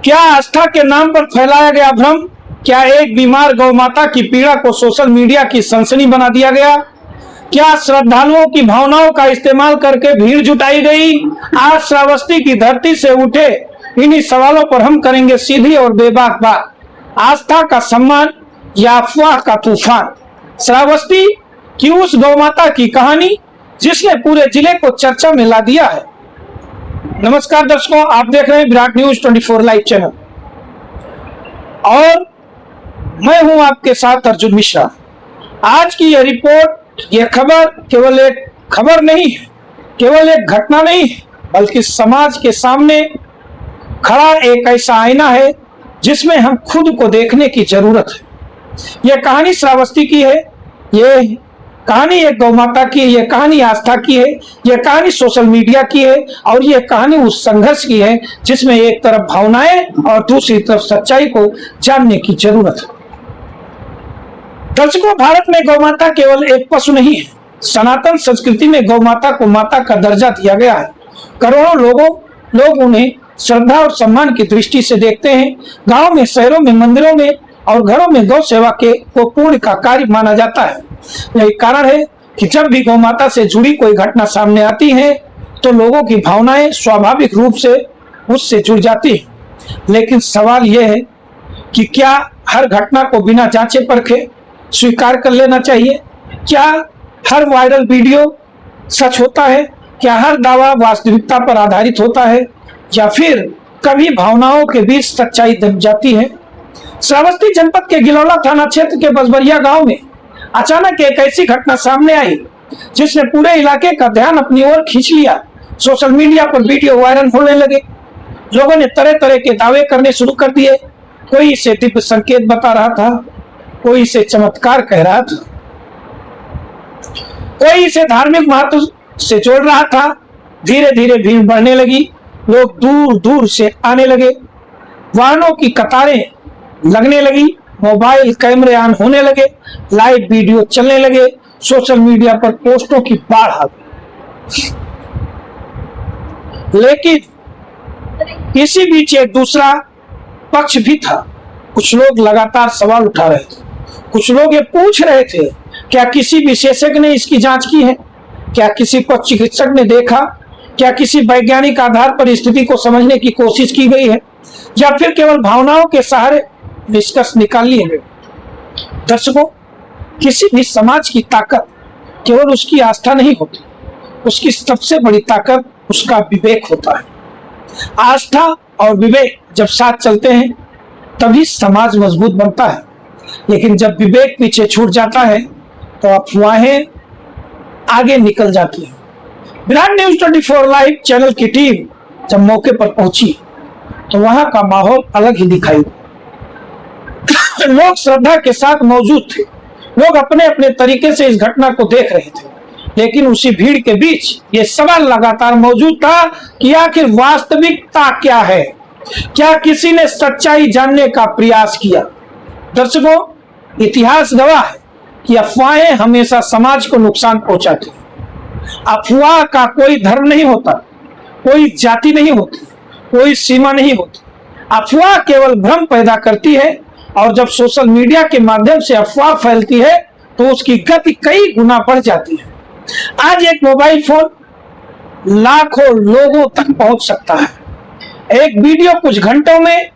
क्या आस्था के नाम पर फैलाया गया भ्रम? क्या एक बीमार गौ माता की पीड़ा को सोशल मीडिया की सनसनी बना दिया गया? क्या श्रद्धालुओं की भावनाओं का इस्तेमाल करके भीड़ जुटाई गई? आज श्रावस्ती की धरती से उठे इन्हीं सवालों पर हम करेंगे सीधी और बेबाक बात। आस्था का सम्मान या अफवाह का तूफान? श्रावस्ती की उस गौ माता की कहानी जिसने पूरे जिले को चर्चा में ला दिया है। नमस्कार दर्शकों, आप देख रहे हैं विराट न्यूज 24 लाइव चैनल और मैं हूं आपके साथ अर्जुन मिश्रा। आज की यह रिपोर्ट, यह खबर केवल एक खबर नहीं है, केवल एक घटना नहीं है, बल्कि समाज के सामने खड़ा एक ऐसा आईना है जिसमें हम खुद को देखने की जरूरत है। यह कहानी श्रावस्ती की है, यह कहानी एक गौ माता की है, यह कहानी आस्था की है, यह कहानी सोशल मीडिया की है और यह कहानी उस संघर्ष की है जिसमें एक तरफ भावनाएं और दूसरी तरफ सच्चाई को जानने की जरूरत है। दर्शकों, भारत में गौ माता केवल एक पशु नहीं है। सनातन संस्कृति में गौ माता को माता का दर्जा दिया गया है। करोड़ों लोग उन्हें श्रद्धा और सम्मान की दृष्टि से देखते हैं। गांव में, शहरों में, मंदिरों में और घरों में गौ सेवा को पुण्य का कार्य माना जाता है। यही कारण है कि जब भी गौ माता से जुड़ी कोई घटना सामने आती है तो लोगों की भावनाएं स्वाभाविक रूप से उससे जुड़ जाती है। लेकिन सवाल यह है कि क्या हर घटना को बिना जांचे परखे स्वीकार कर लेना चाहिए? क्या हर वायरल वीडियो सच होता है? क्या हर दावा वास्तविकता पर आधारित होता है या फिर कभी भावनाओं के बीच सच्चाई दब जाती है? श्रावस्ती जनपद के गिलौला थाना क्षेत्र के बसबरिया गांव में अचानक एक ऐसी घटना सामने आई जिसने पूरे इलाके का ध्यान अपनी ओर खींच लिया। सोशल मीडिया पर वीडियो वायरल होने लगे। लोगों ने तरह तरह के दावे करने शुरू कर दिए। कोई इसे दिव्य संकेत बता रहा था, कोई इसे चमत्कार कह रहा था, कोई इसे धार्मिक महत्व से जोड़ रहा था। धीरे धीरे भीड़ बढ़ने लगी, लोग दूर दूर से आने लगे, वाहनों की कतारें लगने लगी, मोबाइल कैमरे ऑन होने लगे, लाइव वीडियो चलने लगे, सोशल मीडिया पर पोस्टों की बाढ़ आ गई। लेकिन इसी बीच एक दूसरा पक्ष भी था। कुछ लोग लगातार सवाल उठा रहे थे, कुछ लोग ये पूछ रहे थे, क्या किसी विशेषज्ञ ने इसकी जांच की है? क्या किसी को चिकित्सक ने देखा? क्या किसी वैज्ञानिक आधार पर स्थिति को समझने की कोशिश की गई है या फिर केवल भावनाओं के सहारे निष्कर्ष निकाल लिए गए? दर्शकों, किसी भी समाज की ताकत केवल उसकी आस्था नहीं होती, उसकी सबसे बड़ी ताकत उसका विवेक होता है। आस्था और विवेक जब साथ चलते हैं तभी समाज मजबूत बनता है। लेकिन जब विवेक पीछे छूट जाता है तो अफवाहें आगे निकल जाती है। विराट न्यूज 24 लाइव चैनल की टीम जब मौके पर पहुंची तो वहां का माहौल अलग ही दिखाई दिया। लोग श्रद्धा के साथ मौजूद थे, लोग अपने अपने तरीके से इस घटना को देख रहे थे। लेकिन उसी भीड़ के बीच ये सवाल लगातार मौजूद था कि आखिर वास्तविकता क्या है? क्या किसी ने सच्चाई जानने का प्रयास किया? दर्शकों, इतिहास गवाह है कि अफवाहें हमेशा समाज को नुकसान पहुंचाती हैं। अफवाह का कोई धर्म नहीं होता, कोई जाति नहीं होती, कोई सीमा नहीं होती। अफवाह केवल भ्रम पैदा करती है और जब सोशल मीडिया के माध्यम से अफवाह फैलती है तो उसकी गति कई गुना बढ़ जाती है। आज एक मोबाइल फोन लाखों लोगों तक पहुंच सकता है। एक वीडियो कुछ घंटों में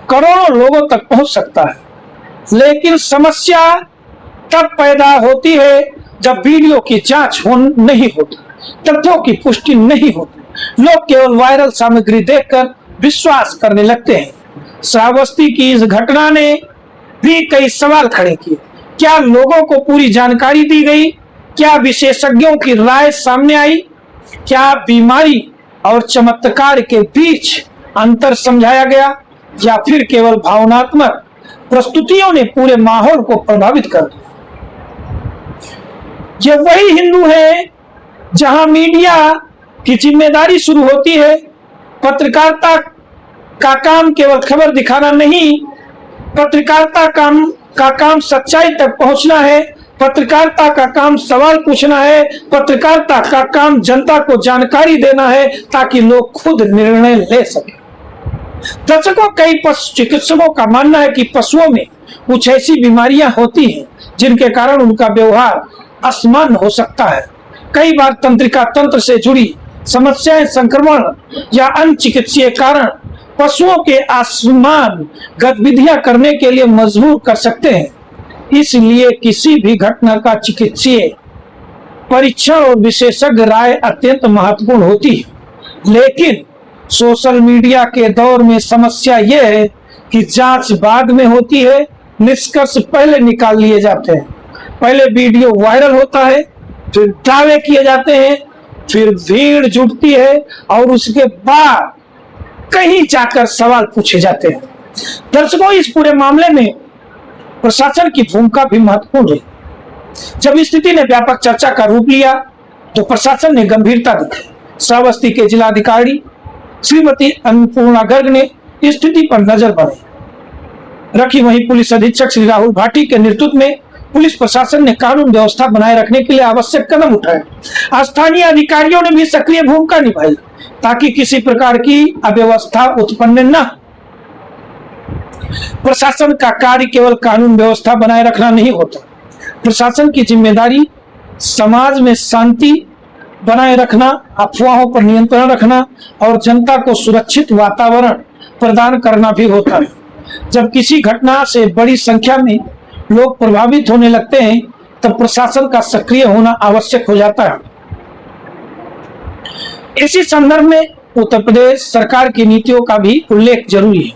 करोड़ों लोगों तक पहुंच सकता है। लेकिन समस्या तब पैदा होती है जब वीडियो की जांच नहीं होती, तथ्यों की पुष्टि नहीं होती। लोग केवल वायरल सामग्री देखकर विश्वास करने लगते हैं। श्रावस्ती की इस घटना ने भी कई सवाल खड़े किए। क्या लोगों को पूरी जानकारी दी गई? क्या विशेषज्ञों की राय सामने आई? क्या बीमारी और चमत्कार के बीच अंतर समझाया गया या फिर केवल भावनात्मक प्रस्तुतियों ने पूरे माहौल को प्रभावित कर दिया? ये वही हिंदू है जहां मीडिया की जिम्मेदारी शुरू होती है। पत्रकारिता का काम केवल खबर दिखाना नहीं, पत्रकारिता का काम सच्चाई तक पहुंचना है। पत्रकारिता का काम सवाल पूछना है। पत्रकारिता का काम जनता को जानकारी देना है ताकि लोग खुद निर्णय ले सके। दर्शकों, कई पशु चिकित्सकों का मानना है कि पशुओं में कुछ ऐसी बीमारियां होती हैं जिनके कारण उनका व्यवहार असमान हो सकता है। कई बार तंत्रिका तंत्र से जुड़ी समस्याएं संक्रमण या अन्य चिकित्सीय कारण पशुओं के असमान गतिविधियां करने के लिए मजबूर कर सकते हैं। इसलिए किसी भी घटना का चिकित्सीय परीक्षण और विशेषज्ञ राय अत्यंत महत्वपूर्ण होती है। लेकिन सोशल मीडिया के दौर में समस्या यह है कि जांच बाद में होती है, निष्कर्ष पहले निकाल लिए जाते हैं। पहले वीडियो वायरल होता है, फिर दावे किए जाते हैं, फिर भीड़ जुटती है और उसके बाद कहीं जाकर सवाल पूछे जाते हैं। दर्शकों, इस पूरे मामले में प्रशासन की भूमिका भी महत्वपूर्ण है। जब स्थिति ने व्यापक चर्चा का रूप लिया तो प्रशासन ने गंभीरता दिखाई। श्रावस्ती के जिलाधिकारी श्रीमती अन्नपूर्णा गर्ग ने स्थिति पर नजर बनाई रखी। वहीं पुलिस अधीक्षक श्री राहुल भाटी के नेतृत्व में पुलिस प्रशासन ने कानून व्यवस्था बनाए रखने के लिए आवश्यक कदम उठाए। स्थानीय अधिकारियों ने भी सक्रिय भूमिका निभाई ताकि किसी प्रकार की अव्यवस्था उत्पन्न न हो। प्रशासन का कार्य केवल कानून व्यवस्था बनाए रखना नहीं होता। प्रशासन की जिम्मेदारी समाज में शांति बनाए रखना, अफवाहों पर नियंत्रण रखना और जनता को सुरक्षित वातावरण प्रदान करना भी होता है। जब किसी घटना से बड़ी संख्या में लोग प्रभावित होने लगते हैं तब प्रशासन का सक्रिय होना आवश्यक हो जाता है। इसी संदर्भ में उत्तर प्रदेश सरकार की नीतियों का भी उल्लेख जरूरी है।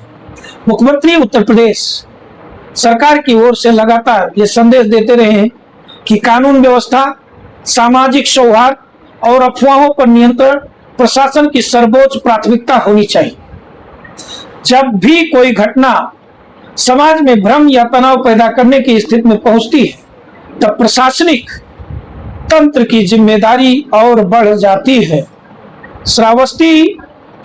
मुख्यमंत्री उत्तर प्रदेश सरकार की ओर से लगातार ये संदेश देते रहे हैं कि कानून व्यवस्था, सामाजिक सौहार्द और अफवाहों पर नियंत्रण प्रशासन की सर्वोच्च प्राथमिकता होनी चाहिए। जब भी कोई घटना समाज में भ्रम या तनाव पैदा करने की स्थिति में पहुंचती है तब प्रशासनिक तंत्र की जिम्मेदारी और बढ़ जाती है। श्रावस्ती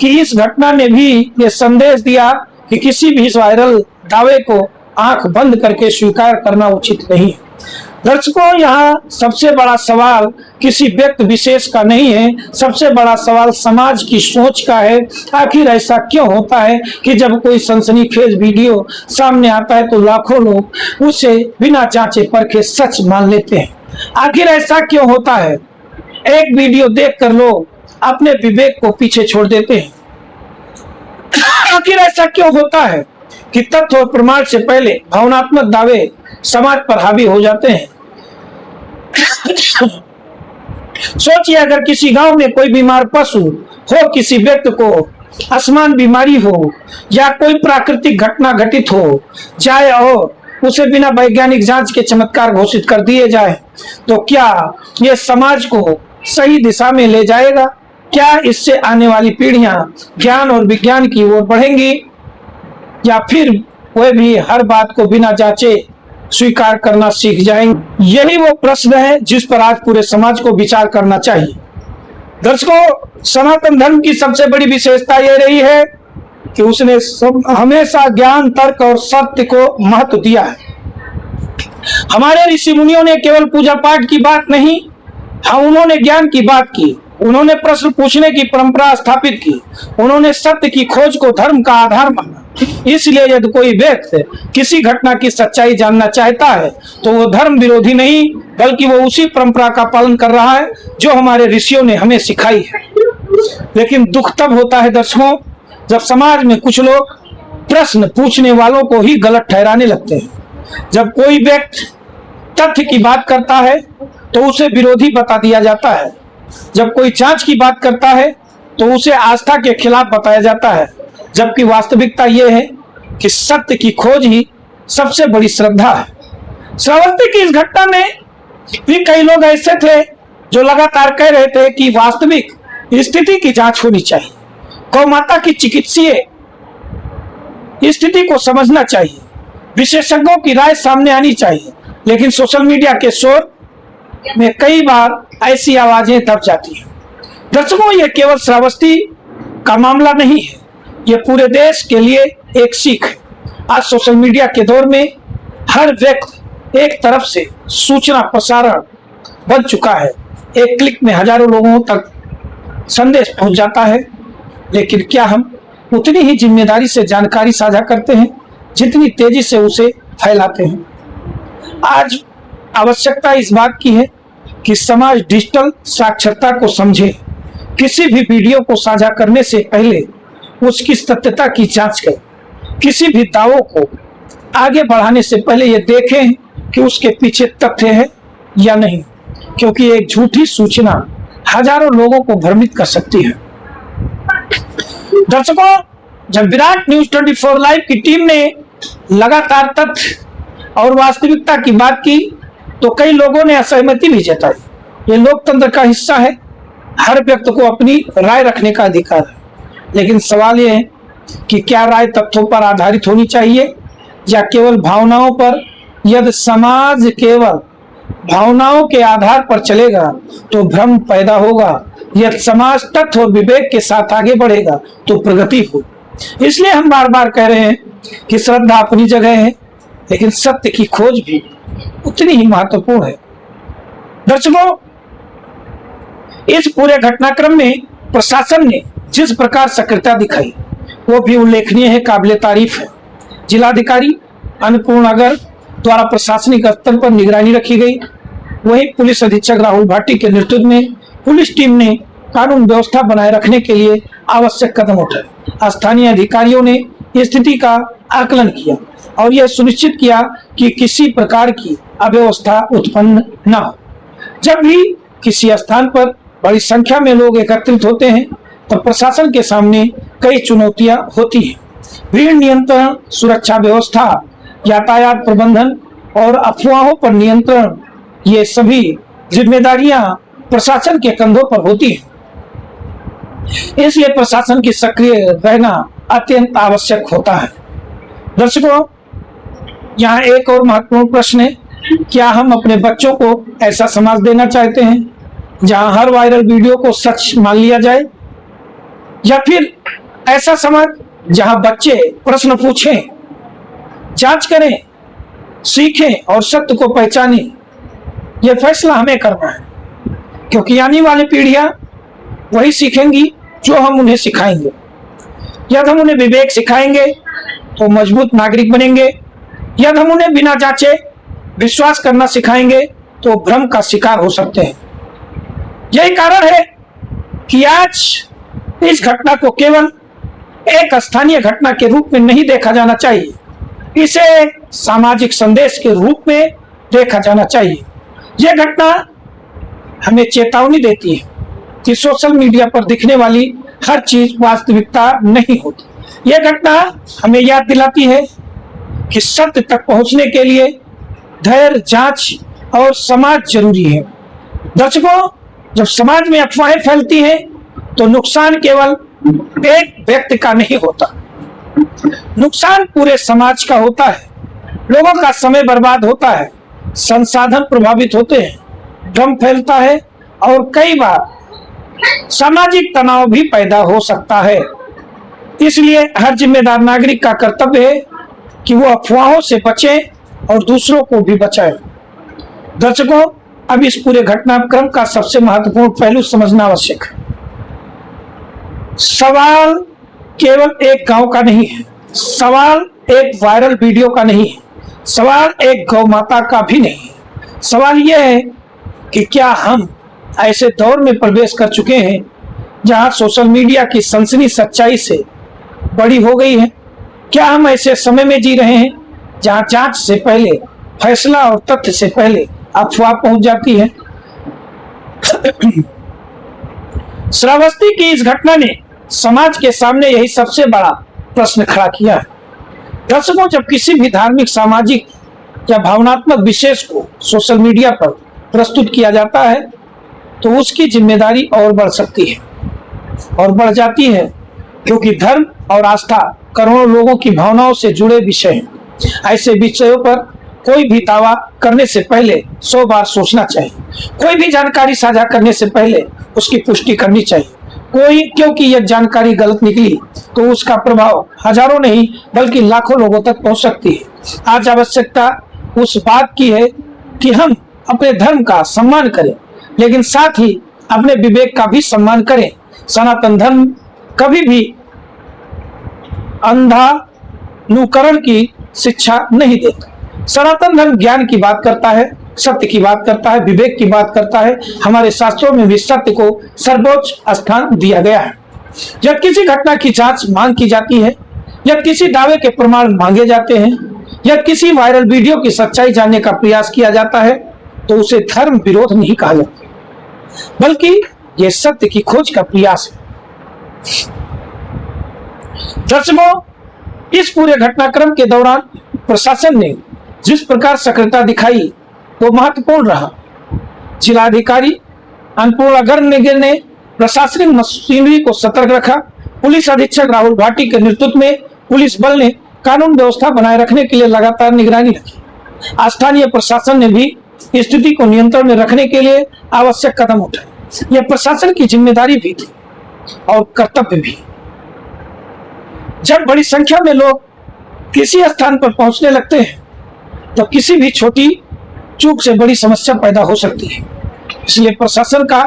की इस घटना ने भी ये संदेश दिया कि किसी भी वायरल दावे को आंख बंद करके स्वीकार करना उचित नहीं है। दर्शकों, यहाँ सबसे बड़ा सवाल किसी व्यक्ति विशेष का नहीं है, सबसे बड़ा सवाल समाज की सोच का है। आखिर ऐसा क्यों होता है कि जब कोई सनसनीखेज वीडियो सामने आता है तो लाखों लोग उसे बिना जांचे परखे सच मान लेते हैं? आखिर ऐसा क्यों होता है? एक वीडियो देखकर लोग अपने विवेक को पीछे छोड़ देते हैं। आखिर ऐसा क्यों होता है कि तथ्य और प्रमाण से पहले भावनात्मक दावे समाज पर हावी हो जाते हैं? सोचिए, अगर किसी गांव में कोई बीमार पशु हो, किसी व्यक्ति को असमान बीमारी हो या कोई प्राकृतिक घटना घटित हो जाए और उसे बिना वैज्ञानिक जांच के चमत्कार घोषित कर दिए जाए तो क्या यह समाज को सही दिशा में ले जाएगा? क्या इससे आने वाली पीढ़ियां ज्ञान और विज्ञान की ओर बढ़ेंगी या फिर वे भी हर बात को बिना जांचे स्वीकार करना सीख जाएंगे? यही वो प्रश्न है जिस पर आज पूरे समाज को विचार करना चाहिए। दर्शकों, सनातन धर्म की सबसे बड़ी विशेषता यह रही है कि उसने हमेशा ज्ञान, तर्क और सत्य को महत्व दिया है। हमारे ऋषि मुनियों ने केवल पूजा पाठ की बात नहीं, उन्होंने ज्ञान की बात की। उन्होंने प्रश्न पूछने की परंपरा स्थापित की। उन्होंने सत्य की खोज को धर्म का आधार माना। इसलिए यदि कोई व्यक्ति किसी घटना की सच्चाई जानना चाहता है तो वो धर्म विरोधी नहीं बल्कि वो उसी परंपरा का पालन कर रहा है जो हमारे ऋषियों ने हमें सिखाई है। लेकिन दुख तब होता है दर्शकों, जब समाज में कुछ लोग प्रश्न पूछने वालों को ही गलत ठहराने लगते हैं। जब कोई व्यक्ति तथ्य की बात करता है तो उसे विरोधी बता दिया जाता है। जब कोई जांच की बात करता है तो उसे आस्था के खिलाफ बताया जाता है, जबकि वास्तविकता यह है कि सत्य की खोज ही सबसे बड़ी श्रद्धा है। श्रावस्ती की इस घटना में भी कई लोग ऐसे थे जो लगातार कह रहे थे कि वास्तविक स्थिति की जांच होनी चाहिए, गौ माता की चिकित्सीय स्थिति को समझना चाहिए, विशेषज्ञों की राय सामने आनी चाहिए। लेकिन सोशल मीडिया के शोर में कई बार ऐसी आवाजें दब जाती हैं। दर्शकों, यह केवल श्रावस्ती का मामला नहीं है, यह पूरे देश के लिए एक सीख है। आज सोशल मीडिया के दौर में हर व्यक्ति एक तरफ से सूचना प्रसारण बन चुका है। एक क्लिक में हजारों लोगों तक संदेश पहुंच जाता है। लेकिन क्या हम उतनी ही जिम्मेदारी से जानकारी साझा करते हैं जितनी तेजी से उसे फैलाते हैं। आज आवश्यकता इस बात की है कि समाज डिजिटल साक्षरता को समझे। किसी भी वीडियो को साझा करने से पहले उसकी सत्यता की जांच करें। किसी भी दावों को आगे बढ़ाने से पहले ये देखें कि उसके पीछे तथ्य है या नहीं, क्योंकि एक झूठी सूचना हजारों लोगों को भ्रमित कर सकती है। दर्शकों, जब विराट न्यूज 24 लाइव की टीम ने लगातार तथ्य और वास्तविकता की बात की तो कई लोगों ने असहमति भी जताई। ये लोकतंत्र का हिस्सा है, हर व्यक्ति को अपनी राय रखने का अधिकार है, लेकिन सवाल यह है कि क्या राय तथ्यों पर आधारित होनी चाहिए या केवल भावनाओं पर। यदि समाज केवल भावनाओं के आधार पर चलेगा तो भ्रम पैदा होगा। यदि समाज तथ्य और विवेक के साथ आगे बढ़ेगा तो प्रगति हो। इसलिए हम बार बार कह रहे हैं कि श्रद्धा अपनी जगह है, लेकिन सत्य की खोज भी उतनी ही महत्वपूर्ण है। दर्शकों, इस पूरे घटनाक्रम में प्रशासन ने जिस प्रकार सक्रियता दिखाई वो भी उल्लेखनीय है, काबिले तारीफ है। जिलाधिकारी अन्नपूर्णा अगर द्वारा प्रशासनिक स्तर पर निगरानी रखी गई, वहीं पुलिस अधीक्षक राहुल भाटी के नेतृत्व में पुलिस टीम ने कानून व्यवस्था बनाए रखने के लिए आवश्यक कदम उठाए। स्थानीय अधिकारियों ने स्थिति का आकलन किया और यह सुनिश्चित किया कि किसी प्रकार की अव्यवस्था उत्पन्न न हो। जब भी किसी स्थान पर बड़ी संख्या में लोग एकत्रित होते हैं तो प्रशासन के सामने कई चुनौतियां होती हैं। भीड़ नियंत्रण, सुरक्षा व्यवस्था, यातायात प्रबंधन और अफवाहों पर नियंत्रण, ये सभी जिम्मेदारियां प्रशासन के कंधों पर होती हैं। इसलिए प्रशासन की सक्रिय रहना अत्यंत आवश्यक होता है। दर्शकों, यहाँ एक और महत्वपूर्ण प्रश्न है, क्या हम अपने बच्चों को ऐसा समाज देना चाहते हैं जहां हर वायरल वीडियो को सच मान लिया जाए, या फिर ऐसा समाज जहां बच्चे प्रश्न पूछें, जांच करें, सीखें और सत्य को पहचानें? यह फैसला हमें करना है, क्योंकि आने वाली पीढ़ियां वही सीखेंगी जो हम उन्हें सिखाएंगे। यदि हम उन्हें विवेक सिखाएंगे तो मजबूत नागरिक बनेंगे। यदि हम उन्हें बिना जांचे विश्वास करना सिखाएंगे तो भ्रम का शिकार हो सकते हैं। यही कारण है कि आज इस घटना को केवल एक स्थानीय घटना के रूप में नहीं देखा जाना चाहिए, इसे सामाजिक संदेश के रूप में देखा जाना चाहिए। यह घटना हमें चेतावनी देती है कि सोशल मीडिया पर दिखने वाली हर चीज वास्तविकता नहीं होती। यह घटना हमें याद दिलाती है कि सत्य तक पहुंचने के लिए धैर्य, जांच और समाज जरूरी है। दर्शकों, जब समाज में अफवाहें फैलती हैं तो नुकसान केवल एक व्यक्ति का नहीं होता, नुकसान पूरे समाज का होता है। लोगों का समय बर्बाद होता है, संसाधन प्रभावित होते हैं, भ्रम फैलता है और कई बार सामाजिक तनाव भी पैदा हो सकता है। इसलिए हर जिम्मेदार नागरिक का कर्तव्य है कि वो अफवाहों से बचे और दूसरों को भी बचाए। दर्शकों, अब इस पूरे घटनाक्रम का सबसे महत्वपूर्ण पहलू समझना आवश्यक है। सवाल केवल एक गांव का नहीं है, सवाल एक वायरल वीडियो का नहीं है, सवाल एक गौ माता का भी नहीं है। सवाल यह है कि क्या हम ऐसे दौर में प्रवेश कर चुके हैं जहां सोशल मीडिया की सनसनी सच्चाई से बड़ी हो गई है? क्या हम ऐसे समय में जी रहे हैं जहां जांच से पहले फैसला और तथ्य से पहले अफवाह पहुंच जाती है? श्रावस्ती की इस घटना ने समाज के सामने यही सबसे बड़ा प्रश्न खड़ा किया है। दर्शकों, जब किसी भी धार्मिक, सामाजिक या भावनात्मक विशेष को सोशल मीडिया पर प्रस्तुत किया जाता है तो उसकी जिम्मेदारी और बढ़ सकती है और बढ़ जाती है, क्योंकि धर्म और आस्था करोड़ों लोगों की भावनाओं से जुड़े विषय हैं। ऐसे विषयों पर कोई भी दावा करने से पहले 100 बार सोचना चाहिए। कोई भी जानकारी साझा करने से पहले उसकी पुष्टि करनी चाहिए। क्योंकि यह जानकारी गलत निकली तो उसका प्रभाव हजारों नहीं बल्कि लाखों लोगों तक पहुंच सकती है। आज आवश्यकता उस बात की है कि हम अपने धर्म का सम्मान करें, लेकिन साथ ही अपने विवेक का भी सम्मान करें। सनातन धर्म कभी भी अंधानुकरण की शिक्षा नहीं देता। सनातन धर्म ज्ञान की बात करता है, सत्य की बात करता है, विवेक की बात करता है। हमारे शास्त्रों में भी सत्य को सर्वोच्च स्थान दिया गया है। जब किसी घटना की जांच मांग की जाती है, या किसी दावे के प्रमाण मांगे जाते हैं, या किसी वायरल वीडियो की सच्चाई जानने का प्रयास किया जाता है, तो उसे धर्म विरोध नहीं कहा जाता, बल्कि यह सत्य की खोज का प्रयास है। दर्शकों, इस पूरे घटनाक्रम के दौरान प्रशासन ने जिस प्रकार सक्रियता दिखाई वो महत्वपूर्ण रहा। जिलाधिकारी अन्नपूर्णा गर्ग ने प्रशासनिक मशीनरी को सतर्क रखा। पुलिस अधीक्षक राहुल भाटी के नेतृत्व में पुलिस बल ने कानून व्यवस्था बनाए रखने के लिए लगातार निगरानी रखी। स्थानीय प्रशासन ने भी स्थिति को नियंत्रण में रखने के लिए आवश्यक कदम उठाए। यह प्रशासन की जिम्मेदारी भी थी और कर्तव्य भी। जब बड़ी संख्या में लोग किसी स्थान पर पहुंचने लगते हैं, तो किसी भी छोटी चूक से बड़ी समस्या पैदा हो सकती है। इसलिए प्रशासन का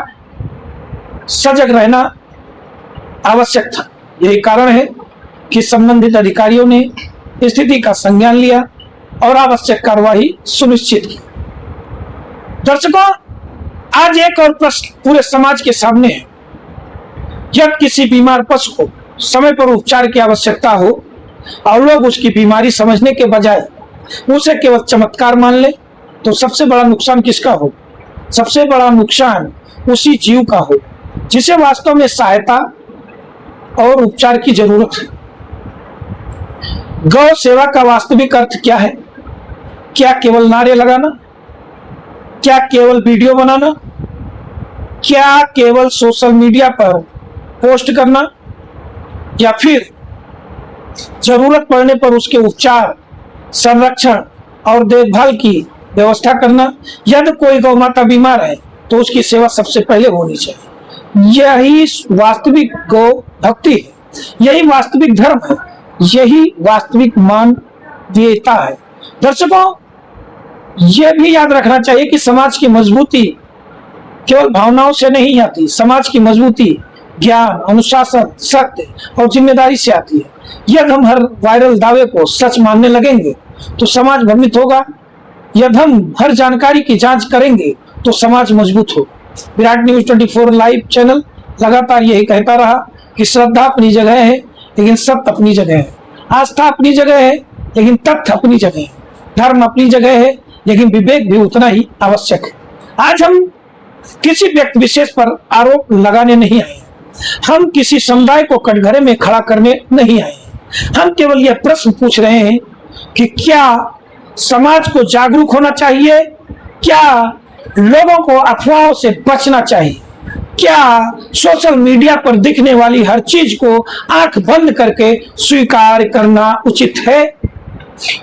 सजग रहना आवश्यक था। यही कारण है कि संबंधित अधिकारियों ने स्थिति का संज्ञान लिया और आवश्यक कार्रवाई सुनिश्चित की। दर्शकों, आज एक और प्रश्न पूरे समाज के सामने है। जब किसी बीमार पशु को समय पर उपचार की आवश्यकता हो और लोग उसकी बीमारी समझने के बजाय उसे केवल चमत्कार मान ले, तो सबसे बड़ा नुकसान किसका हो? सबसे बड़ा नुकसान उसी जीव का हो जिसे वास्तव में सहायता और उपचार की जरूरत है। गौ सेवा का वास्तविक अर्थ क्या है? क्या केवल नारे लगाना? क्या केवल वीडियो बनाना? क्या केवल सोशल मीडिया पर पोस्ट करना? या फिर जरूरत पड़ने पर उसके उपचार, संरक्षण और देखभाल की व्यवस्था करना? यदि कोई गौ माता बीमार है तो उसकी सेवा सबसे पहले होनी चाहिए। यही वास्तविक गौ भक्ति है, यही वास्तविक धर्म है, यही वास्तविक मानवीयता है। दर्शकों, यह भी याद रखना चाहिए कि समाज की मजबूती केवल भावनाओं से नहीं आती। समाज की मजबूती ज्ञान, अनुशासन, सत्य और जिम्मेदारी से आती है। यदि हम हर वायरल दावे को सच मानने लगेंगे तो समाज भ्रमित होगा। यदि हम हर जानकारी की जांच करेंगे तो समाज मजबूत होगा। विराट न्यूज 24 लाइव चैनल लगातार यही कहता रहा कि श्रद्धा अपनी जगह है, लेकिन सत्य अपनी जगह है। आस्था अपनी जगह है, लेकिन तथ्य अपनी जगह है। धर्म अपनी जगह है, लेकिन विवेक भी उतना ही आवश्यक है। आज हम किसी व्यक्ति विशेष पर आरोप लगाने नहीं आए, हम किसी समुदाय को कटघरे में खड़ा करने नहीं आए। हम केवल यह प्रश्न पूछ रहे हैं कि क्या समाज को जागरूक होना चाहिए? क्या लोगों को अफवाहों से बचना चाहिए? क्या सोशल मीडिया पर दिखने वाली हर चीज को आंख बंद करके स्वीकार करना उचित है?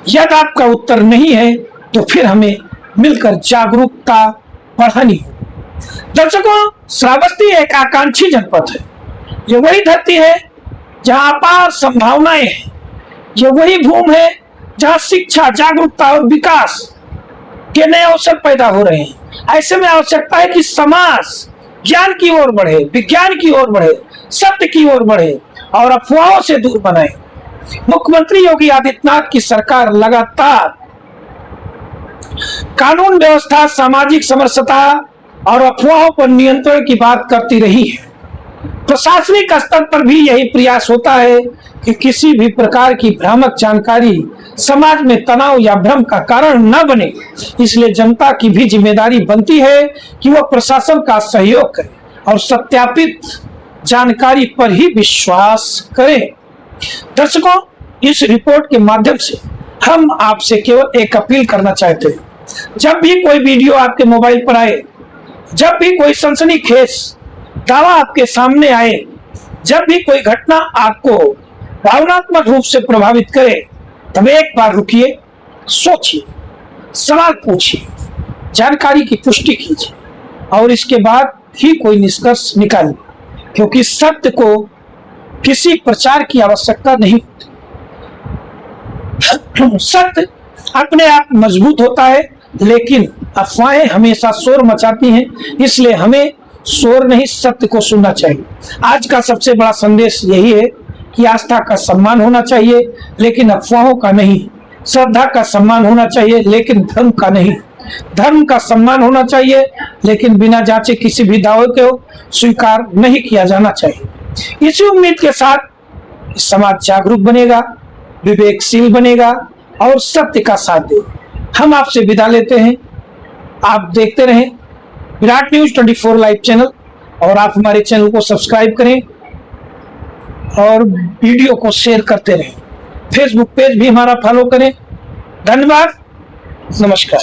यदि आपका उत्तर नहीं है तो फिर हमें मिलकर जागरूकता बढ़ानी होगी। दर्शकों, श्रावस्ती एक आकांक्षी जनपद है। ये वही धरती है जहां अपार संभावनाएं हैं। ये वही भूमि है जहां शिक्षा, जागरूकता और विकास के नए अवसर पैदा हो रहे हैं। ऐसे में आवश्यकता है कि समाज ज्ञान की ओर बढ़े, विज्ञान की ओर बढ़े, सत्य की ओर बढ़े और अफवाहों से दूर बनाए। मुख्यमंत्री योगी आदित्यनाथ की सरकार लगातार कानून व्यवस्था, सामाजिक समरसता और अफवाहों पर नियंत्रण की बात करती रही है। प्रशासनिक स्तर पर भी यही प्रयास होता है कि किसी भी प्रकार की भ्रामक जानकारी समाज में तनाव या भ्रम का कारण न बने। इसलिए जनता की भी जिम्मेदारी बनती है कि वह प्रशासन का सहयोग करे और सत्यापित जानकारी पर ही विश्वास करे। दर्शकों, इस रिपोर्ट के माध्यम से हम आपसे केवल एक अपील करना चाहते हैं। जब भी कोई वीडियो आपके मोबाइल पर आए, जब भी कोई सनसनीखेज दावा आपके सामने आए, जब भी कोई घटना आपको भावनात्मक रूप से प्रभावित करे, तब एक बार रुकिए, सोचिए, सवाल पूछिए, जानकारी की पुष्टि कीजिए और इसके बाद ही कोई निष्कर्ष निकालिए, क्योंकि सत्य को किसी प्रचार की आवश्यकता नहीं होती। सत्य अपने आप मजबूत होता है, लेकिन अफवाहें हमेशा शोर मचाती हैं। इसलिए हमें शोर नहीं, सत्य को सुनना चाहिए। आज का सबसे बड़ा संदेश यही है कि आस्था का सम्मान होना चाहिए लेकिन अफवाहों का नहीं, श्रद्धा का सम्मान होना चाहिए लेकिन धर्म का नहीं, धर्म का सम्मान होना चाहिए लेकिन बिना जांचे किसी भी दावे को स्वीकार नहीं किया जाना चाहिए। इसी उम्मीद के साथ समाज जागरूक बनेगा, विवेकशील बनेगा और सत्य का साथ देगा। हम आपसे विदा लेते हैं। आप देखते रहें विराट न्यूज 24 लाइव चैनल और आप हमारे चैनल को सब्सक्राइब करें और वीडियो को शेयर करते रहें। फेसबुक पेज भी हमारा फॉलो करें। धन्यवाद, नमस्कार।